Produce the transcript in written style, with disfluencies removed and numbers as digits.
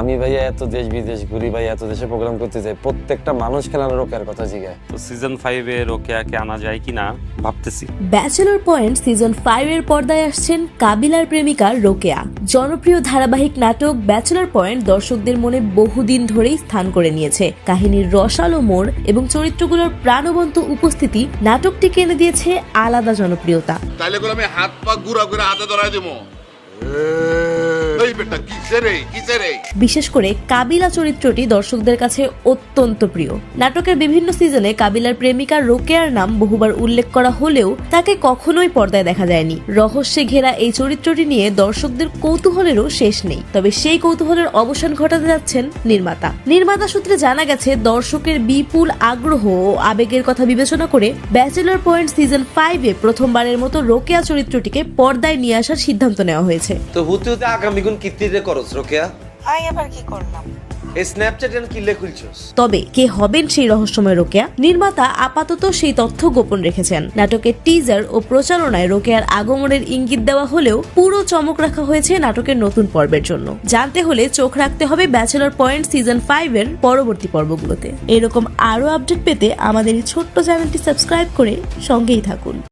আমি ভাইয়া এত দেশ বিদেশ ঘুরি ভাই, এত দেশে প্রোগ্রাম করতে যাই, প্রত্যেকটা মানুষ খেলার রোকেয়ার কথা জিগায়। তো সিজন 5 এ রোকেয়াকে আনা যায় কিনা ভাবতেছি। ব্যাচেলর পয়েন্ট সিজন 5 এর পর্দায় আসছেন কাবিলার প্রেমিকা রোকেয়া। জনপ্রিয় ধারাবাহিক নাটক ব্যাচেলর পয়েন্ট দর্শকদের মনে বহুদিন ধরেই স্থান করে নিয়েছে। কাহিনীর রসালো মোড় এবং চরিত্রগুলোর প্রাণবন্ত উপস্থিতি নাটকটিকে এনে দিয়েছে আলাদা জনপ্রিয়তা। তাইলে করে আমি হাত পা গুড়া করে হাতে ধরাই দেবো। বিশেষ করে কাবিলা চরিত্রটি দর্শকদের কাছে অত্যন্ত প্রিয়। নাটকের বিভিন্ন সিজনে কাবিলার প্রেমিকা রোকেয়ার নাম বহুবার উল্লেখ করা হলেও তাকে কখনোই পর্দায় দেখা যায়নি। রহস্যে ঘেরা এই চরিত্রটি নিয়ে দর্শকদের কৌতূহলেরও শেষ নেই। তবে সেই কৌতূহলের অবসান ঘটাতে যাচ্ছেন নির্মাতা সূত্রে জানা গেছে, দর্শকের বিপুল আগ্রহ ও আবেগের কথা বিবেচনা করে ব্যাচেলর পয়েন্ট সিজন 5 এ প্রথমবারের মতো রোকেয়া চরিত্রটিকে পর্দায় নিয়ে আসার সিদ্ধান্ত নেওয়া হয়েছে। তো হতে হতে আগামী গুণ কিত্তিরে করছ রোকেয়া? আই আবার কি করলাম? এই স্ন্যাপচ্যাট এন কিলে খুলছস? তবে কে হবেন সেই রহস্যময় রোকেয়া, নির্মাতা আপাতত সেই তথ্য গোপন রেখেছেন। নাটকের টিজার ও প্রচারণায় রোকেয়ার আগমনের ইঙ্গিত দেওয়া হলেও পুরো চমক রাখা হয়েছে নাটকের নতুন পর্বের জন্য। জানতে হলে চোখ রাখতে হবে ব্যাচেলর পয়েন্ট সিজন 5 এর পরবর্তী পর্বগুলোতে। এরকম আরো আপডেট পেতে আমাদের এই ছোট্ট চ্যানেলটি সাবস্ক্রাইব করে সঙ্গেই থাকুন।